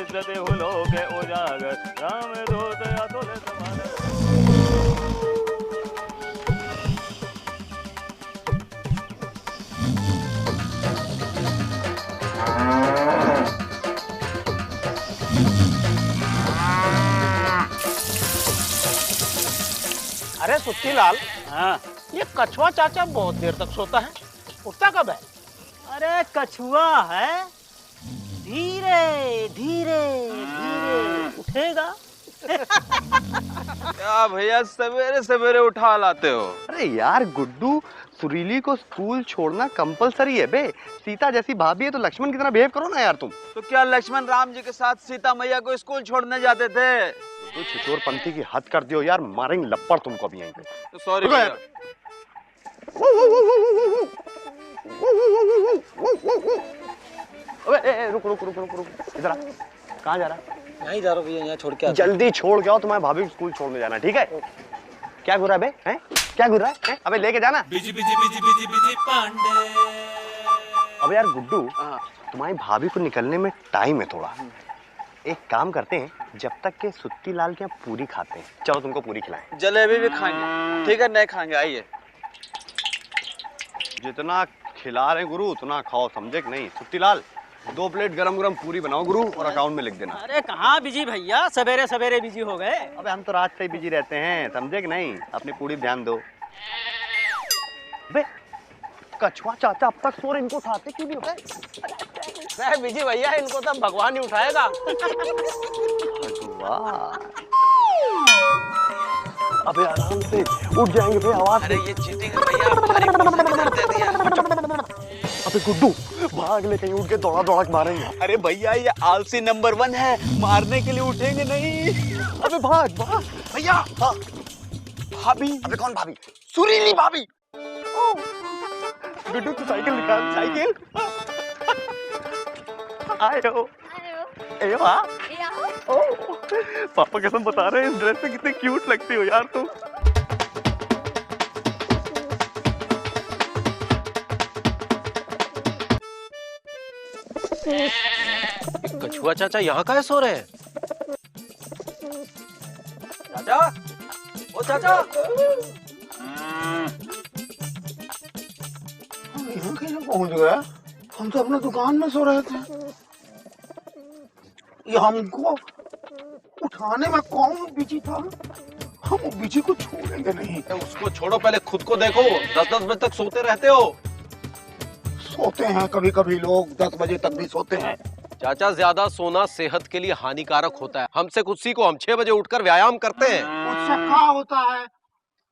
दिसते हुलो के उजागर राम दूत अतुल समान। अरे सुत्तीलाल, हाँ। ये कछुआ चाचा बहुत देर तक सोता है, उठता कब है? अरे कछुआ है, धीरे धीरे धीरे उठेगा। क्या भैया सवेरे सवेरे उठा लाते हो? अरे यार गुड्डू, सुरीली को स्कूल छोड़ना कंपलसरी है बे। सीता जैसी भाभी है तो लक्ष्मण की तरह बिहेव करो ना यार तुम। तो क्या लक्ष्मण राम जी के साथ सीता मैया को स्कूल छोड़ने जाते थे? तो छिछोर पंथी की हद कर दियो यार, मारेंगे लपड़ तुमको भी यहीं पे। तो सॉरी भैया। अबे रुक रुक रुक रुक रुक, इधर आ। कहाँ जा रहा? नहीं जा रहा भैया, यहाँ छोड़ के जल्दी छोड़ के आओ, तुम्हारे भाभी को स्कूल छोड़ने जाना, ठीक है? क्या घुरा बे? हैं? क्या घुरा है? अबे लेके जाना। Busy busy busy busy busy Pandey. अबे यार गुड्डू, तुम्हारी भाभी को निकलने में टाइम है थोड़ा। एक काम करते हैं, जब तक के सुत्ती लाल के यहाँ पूरी खाते हैं। चलो तुमको पूरी खिलाएं। जलेबी भी खाएंगे, ठीक है? नहीं खाएंगे, आइए। जितना खिला रहे गुरु उतना खाओ, समझे कि नहीं? सुत्ती लाल, 2 प्लेट गरम गरम पूरी बनाओ गुरु और अकाउंट में लिख देना। अरे कहाँ बिजी भैया, सवेरे सवेरे बिजी हो गए। अबे हम तो रात से ही बिजी रहते हैं, समझे कि नहीं? अपनी पूरी ध्यान दो। बे कछुआ चाचा अब तक सो रहे, इनको उठाते क्यों नहीं होते? बिजी भैया, इनको तो भगवान ही उठाएगा। अबे आराम से उठ जाएंगे भाई, आवाज। अरे ये चीटिंग है भैया, हमारी पुलिस ने कर दिया। अबे गुड्डू भाग ले, कहीं उठ के दौड़ा दौड़ा के मारेंगे। अरे भैया ये आलसी नंबर 1 है, मारने के लिए उठेंगे नहीं। अबे भाग भाग भैया। हाँ। भाभी। अबे कौन भाभी? सुरीली भाभी। गुड्डू तू साइकिल निकाल, साइकिल। आयो एयो आ ओ पापा कसम बता रहे हैं, इस ड्रेस में कितने क्यूट लगती हो यार तुम। कछुआ चाचा यहाँ का है सो रहे हैं? चाचा, ओ चाचा। यहाँ कैसे पहुंच गया? हम तो अपने दुकान में सो रहे थे। ये हमको उठाने में कौन बिजी था? हम वो बिजी को छोड़ेंगे नहीं। उसको छोड़ो, पहले खुद को देखो। 10-10 बजे तक सोते रहते हो। सोते हैं कभी कभी लोग, 10 बजे तक भी सोते हैं। चाचा, ज्यादा सोना सेहत के लिए हानिकारक होता है। हमसे कुछ सीखो, हम 6 बजे उठकर व्यायाम करते हैं। उससे क्या होता है?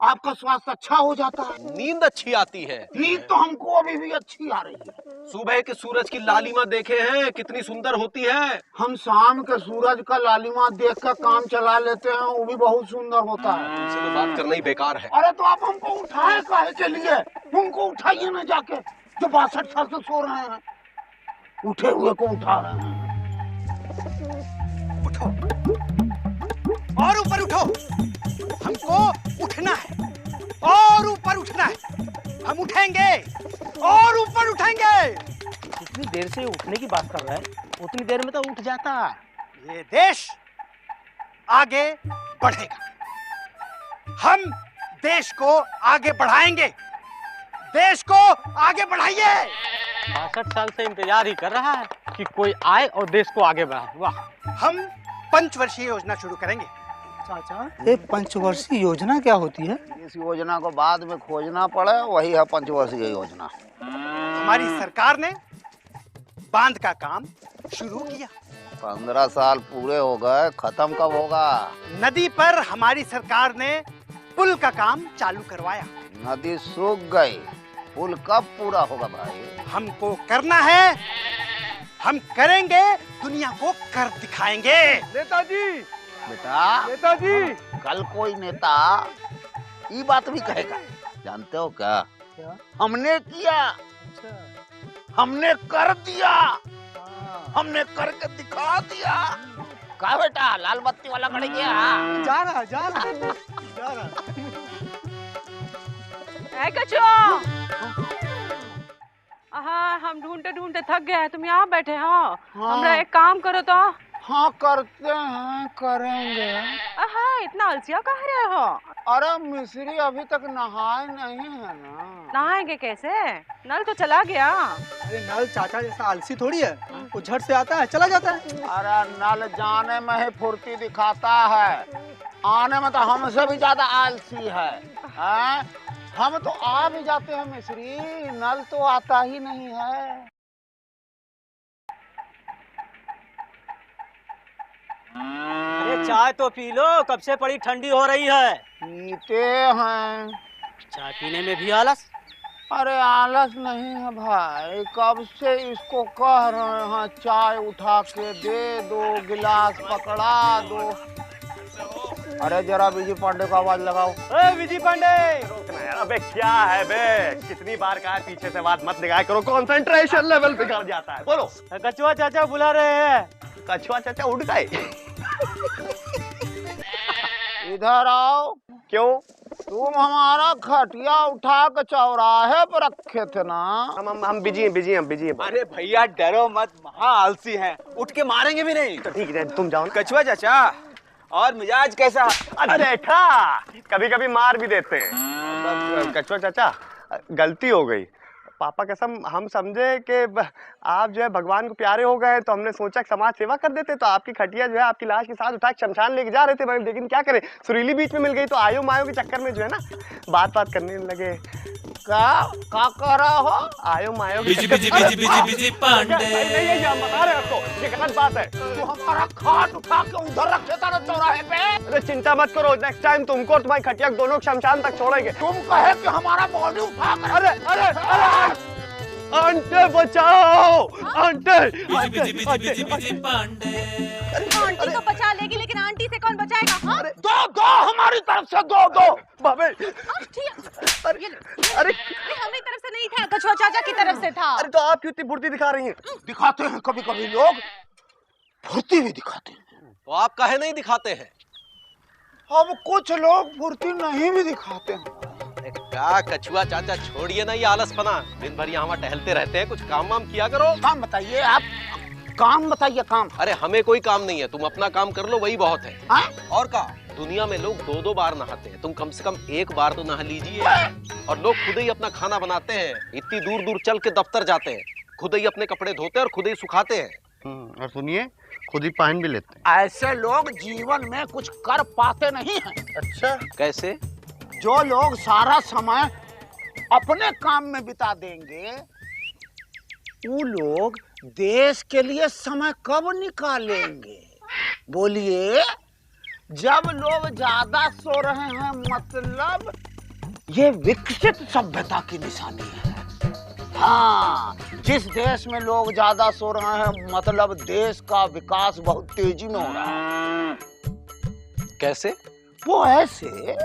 आपका स्वास्थ्य अच्छा हो जाता है, नींद अच्छी आती है। नींद तो हमको अभी भी अच्छी आ रही है। सुबह के सूरज की लालिमा देखे हैं, कितनी सुंदर होती है। हम शाम के सूरज का लालिमा देख कर काम चला लेते हैं, वो भी बहुत सुंदर होता है। तुमसे तो बात करना ही बेकार है। अरे तो आप हमको उठाए काहे के लिए? उनको उठाइए ना जाके, जो 62 साल से सो रहे हैं। उठे हुए को उठा रहे हैं। उठो और ऊपर उठो, हमको उठना है और ऊपर उठना है। हम उठेंगे और ऊपर उठेंगे। जितनी देर से उठने की बात कर रहा है उतनी देर में तो उठ जाता। ये देश आगे बढ़ेगा, हम देश को आगे बढ़ाएंगे। देश को आगे बढ़ाइए। 62 साल से इंतजार ही कर रहा है कि कोई आए और देश को आगे बढ़ाए। वाह। हम पंचवर्षीय योजना शुरू करेंगे। चाचा, ये पंचवर्षीय योजना क्या होती है? इस योजना को बाद में खोजना पड़े, वही है पंचवर्षीय योजना। हमारी सरकार ने बांध का काम शुरू किया। 15 साल पूरे हो गए, खत्म कब होगा? नदी पर हमारी सरकार ने पुल का काम चालू करवाया। नदी सूख गई, पुल कब पूरा होगा भाई? हमको करना है, हम करेंगे, दुनिया को कर दिखाएंगे। नेताजी, बेटा नेताजी, कल कोई नेता ये बात भी कहेगा, जानते हो क्या? हमने किया, हमने कर दिया, हमने करके दिखा दिया। क्या बेटा, लाल बत्ती वाला बढ़ गया? जा रहा। कछुआ, हाँ हम ढूंढते ढूंढते थक गए हैं, तुम यहाँ बैठे हो। हमरा एक काम करो तो। हाँ करते हैं, करेंगे। हाँ, इतना अलसिया कह रहे हो? अरे मिस्री अभी तक नहाए नहीं है ना। नहाएंगे कैसे? नल तो चला गया। अरे नल चाचा जैसा आलसी थोड़ी है, वो झट से आता है चला जाता है। अरे नल जाने में ही फुर्ती दिखाता है, आने में तो हमसे भी ज्यादा आलसी है। हम तो आ भी जाते हैं मिस्री, नल तो आता ही नहीं है। अरे चाय तो पी लो, कब से बड़ी ठंडी हो रही है। पीते हैं। चाय पीने में भी आलस? अरे आलस नहीं है भाई, कब से इसको कह रहे हैं चाय उठा के दे दो, गिलास पकड़ा दो। अरे जरा विजय पांडे को आवाज लगाओ। विजय पांडे! रोकना यार, अबे क्या है बे, कितनी बार कहा है पीछे से बात मत दिखाया करो, कंसंट्रेशन लेवल बिगड़ जाता है। बोलो। कछुआ चाचा बुला रहे हैं। कछुआ चाचा उठ गए? इधर आओ। क्यों? तुम हमारा खटिया उठा के चौराहे पर रखे थे ना। हम बिजी हैं। अरे भैया डरो मत, महा आलसी हैं, उठ के मारेंगे भी नहीं। तो ठीक है तुम जाओ। कछुआ चाचा, और मिजाज कैसा? अरे देखा, कभी कभी मार भी देते हैं। कछुआ चाचा गलती हो गई, पापा कसम हम समझे कि आप जो है भगवान को प्यारे हो गए, तो हमने सोचा समाज सेवा कर देते, तो आपकी खटिया जो है आपकी लाश के साथ उठा के शमशान लेके जा रहे थे, लेकिन क्या करें, सुरीली बीच में मिल गई, तो आयो मायो के चक्कर में जो है ना बात करने लगे। क्या कह रहा हो? आयो मायो busy busy busy busy busy Pandey. नहीं हम बता रहे आपको, ये गलत बात है। तो हमारा खाट उठा के उधर रखे था ना चौराहे पे। अरे चिंता मत करो, नेक्स्ट टाइम तुमको और तुम्हारी खटिया दोनों शमशान तक छोड़ेंगे। तुम कहे कि हमारा बॉडी उठा कर। अरे आंटे बचाओ, aunty. Busy busy busy busy busy Pandey. Aunty तो बचा लेगी, लेकिन आंटी से कौन बचाएगा? हाँ? दो हमारी तरफ से दो। बाबे अरे हमारी तरफ से नहीं था, कछुआ चाचा की तरफ से था। अरे तो आप क्यों इतनी फुर्ती दिखा रही हैं? दिखाते हैं कभी कभी लोग, फुर्ती भी दिखाते हैं। तो आप काहे नहीं दिखाते हैं? अब कुछ लोग फुर्ती नहीं भी दिखाते हैं। क्या कछुआ चाचा छोड़िए ना ये आलसपना, दिन भर यहाँ टहलते रहते हैं, कुछ काम वाम किया करो। काम बताइए आप, काम बताइए। काम? अरे हमें कोई काम नहीं है, तुम अपना काम कर लो, वही बहुत है। हाँ? और का दुनिया में लोग 2-2 बार नहाते हैं, तुम कम से कम 1 बार तो नहा लीजिए। और लोग खुद ही अपना खाना बनाते हैं, इतनी दूर दूर चल के दफ्तर जाते हैं, खुद ही अपने कपड़े धोते हैं और खुद ही सुखाते हैं। और सुनिए, खुद ही पहन भी लेते हैं। ऐसे लोग जीवन में कुछ कर पाते नहीं हैं। अच्छा कैसे? जो लोग सारा समय अपने काम में बिता देंगे, वो लोग देश के लिए समय कब निकालेंगे? बोलिए। जब लोग ज्यादा सो रहे हैं, मतलब ये विकसित सभ्यता की निशानी है। हाँ, जिस देश में लोग ज्यादा सो रहे हैं, मतलब देश का विकास बहुत तेजी में हो रहा है। कैसे? वो ऐसे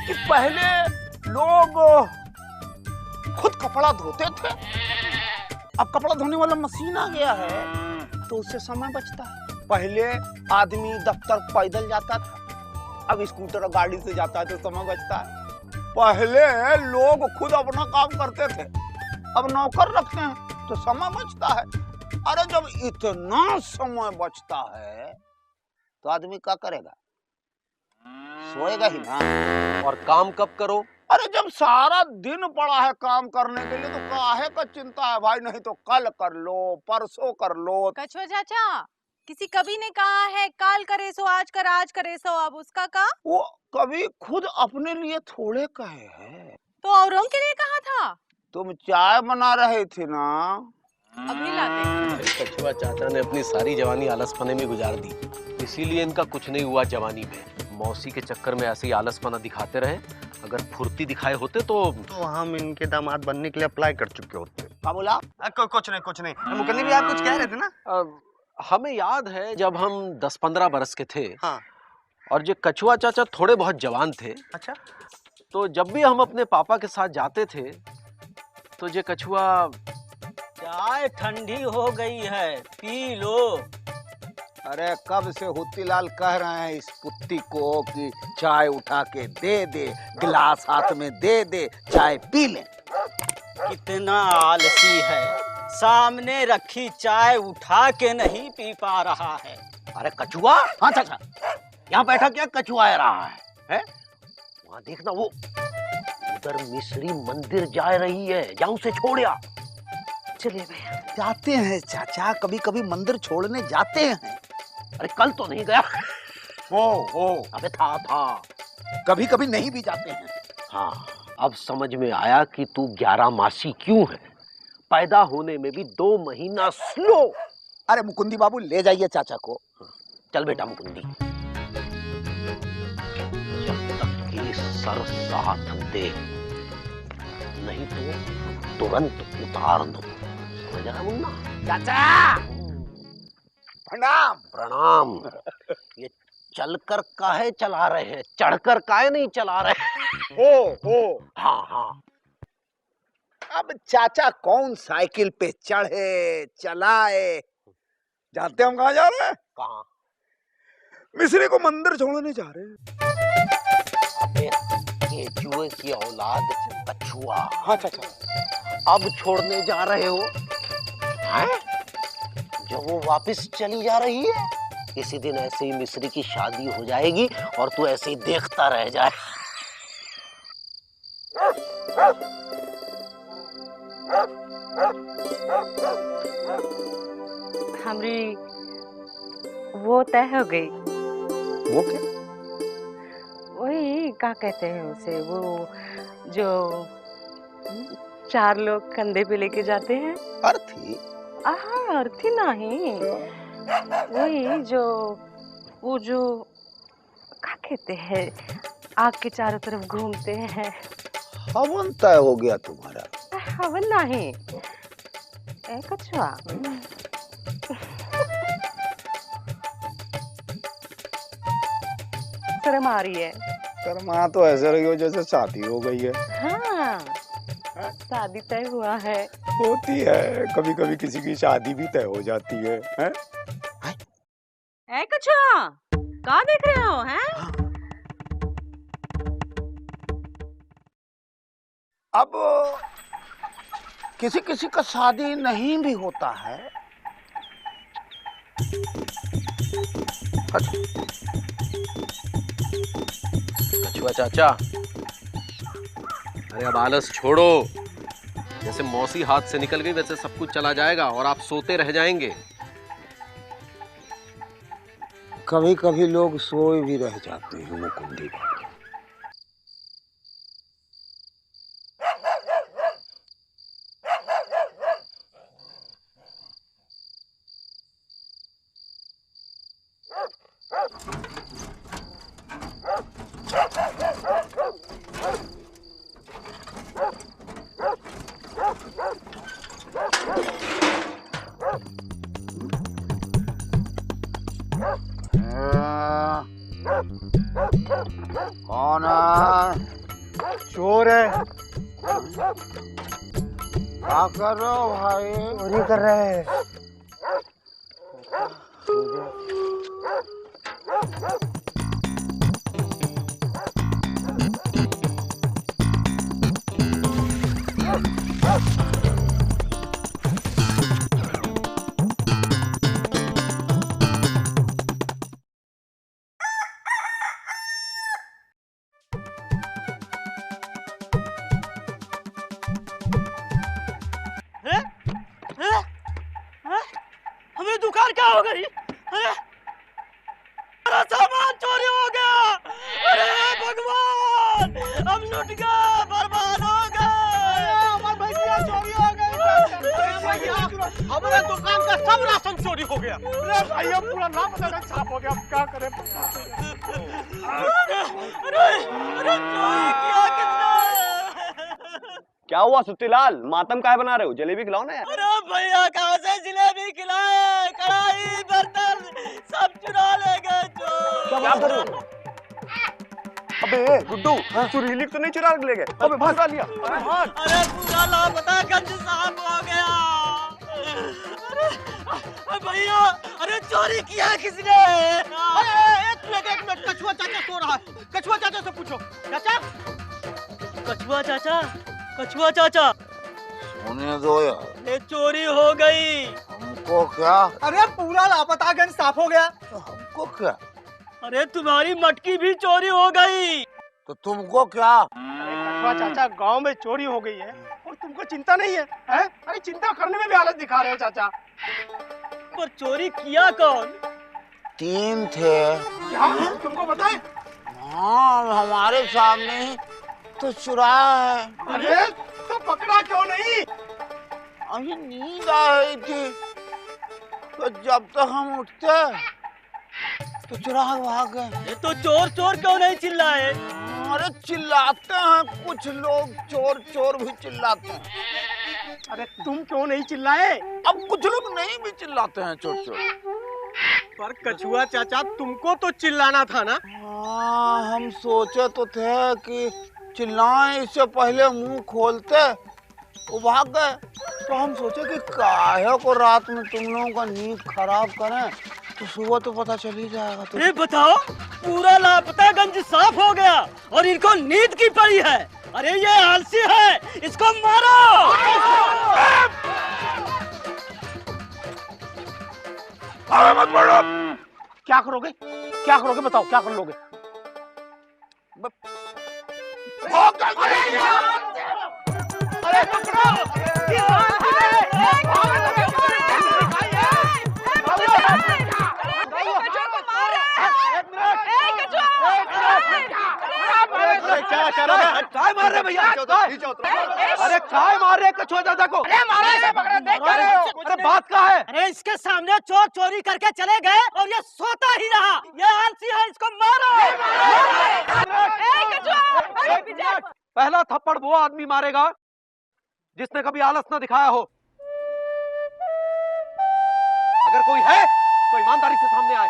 कि पहले लोग खुद कपड़ा धोते थे, अब कपड़ा धोने वाला मशीन आ गया है, तो उससे समय बचता है। पहले आदमी दफ्तर पैदल जाता था, अब स्कूटर और गाड़ी से जाता है, तो समय बचता है। पहले लोग खुद अपना काम करते थे, अब नौकर रखते हैं, तो समय बचता है। अरे जब इतना समय बचता है, तो आदमी क्या करेगा? सोएगा ही ना। और काम कब करो? अरे जब सारा दिन पड़ा है काम करने के लिए, तो काहे का चिंता है भाई? नहीं तो कल कर लो, परसों कर लो। कछुआ चाचा, किसी कवि ने कहा है, काल करे सो आज कर, आज करे सो अब। उसका का? वो कभी खुद अपने लिए थोड़े कहे हैं, तो औरों के लिए कहा था। तुम चाय बना रहे थे ना, अभी लाते। कछुआ चाचा ने अपनी सारी जवानी आलसपने में गुजार दी, इसीलिए इनका कुछ नहीं हुआ जवानी में। मौसी के चक्कर में ऐसे ही आलसपना दिखाते रहे, अगर फुर्ती दिखाए होते तो हम इनके दामाद बनने के लिए अप्लाई कर चुके होते। क्या बोला? कुछ नहीं। मुकन्नी भी आप कुछ कह रहे थे ना? हमें याद है जब हम 10-15 बरस के थे। हाँ। और जो कछुआ चाचा थोड़े बहुत जवान थे। अच्छा। तो जब भी हम अपने पापा के साथ जाते थे, तो जो कछुआ, चाय ठंडी हो गई है, पी लो। अरे कब से हुत्तीलाल कह रहे हैं इस पुत्ती को कि चाय उठा के दे दे, गिलास हाथ में दे दे, चाय पी ले। कितना आलसी है, सामने रखी चाय उठा के नहीं पी पा रहा है। अरे कछुआ, हाँ चाचा, यहाँ बैठा क्या कछुआ आ रहा है? वहाँ देखना, वो उधर मिस्री मंदिर जा रही है, जा उसे छोड़िया। चलिए भैया, जाते हैं चाचा, कभी कभी मंदिर छोड़ने जाते हैं। अरे कल तो नहीं गया? हो अबे था। कभी कभी नहीं भी जाते हैं। हाँ, अब समझ में आया कि तू 11 मासी क्यों है। पैदा होने में भी 2 महीना स्लो। अरे मुकुंदी बाबू, ले जाइए चाचा को। चल बेटा मुकुंदी, जब तक कि सर साथ दे, नहीं तो तुरंत उतार दो। समझ रहा मुन्ना? चाचा प्रणाम। प्रणाम। ये चलकर काहे चला रहे हैं, चढ़कर काहे नहीं चला रहे? हो हाँ। अब चाचा कौन साइकिल पे चढ़े चलाए? जानते हम कहाँ जा रहे हैं? कहाँ? मिस्री को मंदिर छोड़ने जा रहे हैं। अबे केचुए की औलाद कछुआ। हाँ चाचा। अब छोड़ने जा रहे हो? हैं? जब वो वापस चली जा रही है, किसी दिन ऐसे ही मिस्री की शादी हो जाएगी और तू ऐसे ही देखता रह जाए। हमारी वो तय हो गई। वो क्या? वही क्या कहते हैं उसे, वो जो 4 लोग कंधे पे लेके जाते हैं। अर्थी? अर्थी नहीं, वही जो क्या कहते हैं, आग के चारों तरफ घूमते हैं। हवन तय हो गया तुम्हारा? हवन नहीं, कछुआ। शर्म आ रही है? शर्मा तो ऐसे रही हो जैसे शादी हो गई है। हाँ, शादी तय हुआ है। होती है, कभी कभी किसी की शादी भी तय हो जाती है। कछुआ, क्या देख रहे हो? हैं? अब किसी किसी का शादी नहीं भी होता है। कछुआ चाचा, अरे अब आलस छोड़ो। जैसे मौसी हाथ से निकल गई वैसे सब कुछ चला जाएगा और आप सोते रह जाएंगे। कभी कभी लोग सोए भी रह जाते हैं मुकुंदी। कौन है? चोर है। क्या कर रहे हो भाई? चोरी कर रहे हैं। हमें दुकान क्या हो गई? हमारा सामान चोरी हो गया। अरे भगवान, हम लुट गए, बर्बाद हो गए। हमारे भैया चोरी हो गई। हमारे दुकान का सब राशन चोरी हो गया। अरे भैया, पूरा नाम बता साफ हो गया। अब क्या करें? अरे चोरी किया किसने? क्या हुआ सुत्तीलाल, मातम काहे बना रहे हो? जलेबी खिलाओ ना यार। अरे भैया, कहाँ से जलेबी खिलाए? कढ़ाई बर्तन सब चुरा ले गए चोर। क्या कर रहे हो? अबे गुड्डू, सुरीली तो नहीं चुरा ले गए? अबे भागा लिया। अरे पूरा लापता गंज साहब हो गया। अरे भैया, अरे चोरी किया किसने? अरे एक मिनट, कछुआ चाचा सो रहा है। कछुआ चाचा से पूछो। चाचा, कछुआ चाचा, कछुआ चाचा। होने दो यार। ये चोरी हो गई। हमको क्या? अरे पूरा लापतागंज साफ हो गया। तो हमको क्या? अरे तुम्हारी मटकी भी चोरी हो गई। तो तुमको क्या? कछुआ चाचा, गांव में चोरी हो गई है और तुमको चिंता नहीं है, हैं? अरे चिंता करने में भी हालत दिखा रहे हो चाचा। पर चोरी किया कौन? 3 थे। क्या तुमको बताए? हाँ, हमारे सामने ही तो चुराया है। अरे तो पकड़ा क्यों नहीं? अभी नींद आ रही थी तो जब तक हम उठते तो चुरा के भाग गए। ये तो चोर चोर क्यों नहीं चिल्लाए? अरे चिल्लाते हैं कुछ लोग, चोर चोर भी चिल्लाते हैं। अरे तुम क्यों नहीं चिल्लाए? अब कुछ लोग नहीं भी चिल्लाते हैं चोर चोर। पर कछुआ चाचा तुमको तो चिल्लाना था ना। हाँ, हम सोचे तो थे कि चिल्लाएं, इससे पहले मुंह खोलते वो भाग गए। तो हम सोचे कि काहे को रात में तुम लोगों का नींद खराब करें, तो सुबह तो पता चल ही जाएगा। तो अरे बताओ, पूरा लापतागंज साफ हो गया और इनको नींद की पड़ी है। अरे ये आलसी है, इसको मारो। मत पड़ो। क्या करोगे? क्या करोगे बताओ, क्या कर लोगे? अरे पकड़ो! काय मार रहे भैया? अरे काय मार रहे कछुआ चाचा को? अरे बात क्या है? अरे इसके सामने चोर चोरी करके चले गए और ये सोता ही रहा। ये आलसी है, इसको मारो। पहला थप्पड़ वो आदमी मारेगा जिसने कभी आलस न दिखाया हो। अगर कोई है तो ईमानदारी से सामने आए।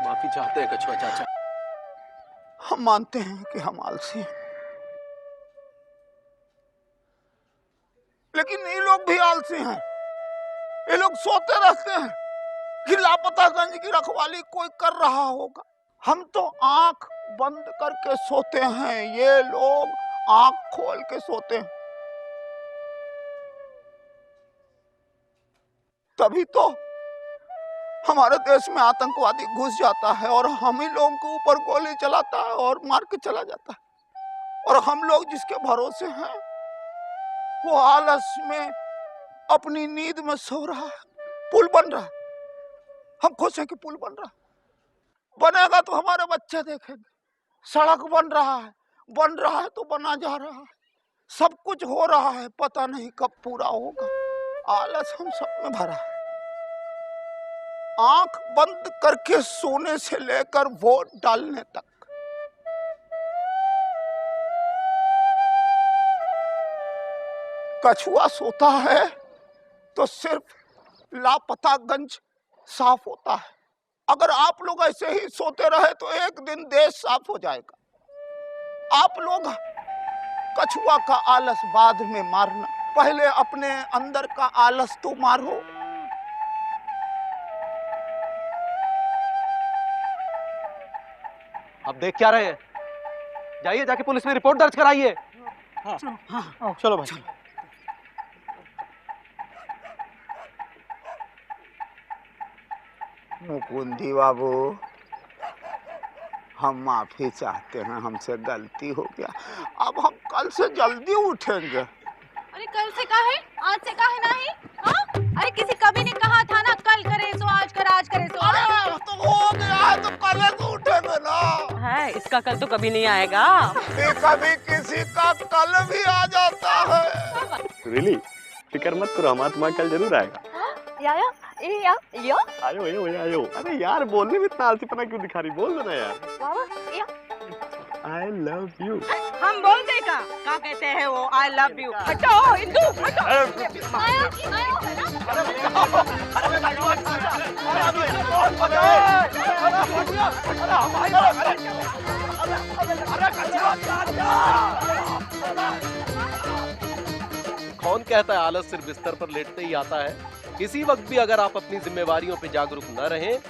माफी चाहते हैं कछुआ चाचा। हम मानते हैं कि हम आलसी हैं, लेकिन ये लोग भी आलसी हैं। ये लोग सोते रहते हैं कि लापतागंज की रखवाली कोई कर रहा होगा। हम तो आंख बंद करके सोते हैं, ये लोग आंख खोल के सोते हैं। तभी तो हमारे देश में आतंकवादी घुस जाता है और हम ही लोगों के ऊपर गोली चलाता है और मार के चला जाता है। और हम लोग जिसके भरोसे हैं वो आलस में अपनी नींद में सो रहा है। पुल बन रहा है, हम खुश हैं कि पुल बन रहा है। बनेगा तो हमारे बच्चे देखेंगे। सड़क बन रहा है तो बना जा रहा है। सब कुछ हो रहा है, पता नहीं कब पूरा होगा। आलस हम सब में भरा है। आंख बंद करके सोने से लेकर वोट डालने तक। कछुआ सोता है तो सिर्फ लापतागंज साफ होता है। अगर आप लोग ऐसे ही सोते रहे तो एक दिन देश साफ हो जाएगा। आप लोग कछुआ का आलस बाद में मारना, पहले अपने अंदर का आलस तो मारो। अब देख क्या रहे हैं? जाइए, जाके पुलिस में रिपोर्ट दर्ज कराइए। चलो भाई। मुकुंदी बाबू, हम माफी चाहते हैं, हमसे गलती हो गया। अब हम कल से जल्दी उठेंगे। अरे कल से काहे, आज से काहे नहीं? हाँ? अरे किसी कवि ने कहा था ना, कल करे सो आज कर, आज करे सो। अरे तो हो गया है तो कल को उठेंगे ना। है, इसका कल तो कभी नहीं आएगा। कभी किसी का कल भी आ जाता है। रियली फिक्र मत करो, हमारा तुम्हारा कल जरूर आएगा। आयो। अरे यार, बोलने में इतना आलसीपना क्यों दिखा रही? बोल दो ना यार। I love you. हम बोलते का कहते हैं वो आई लव यू। हटो इंदु, हटो। कौन कहता है आलस सिर्फ बिस्तर पर लेटते ही आता है? किसी वक्त भी अगर आप अपनी जिम्मेवारियों पे जागरूक न रहें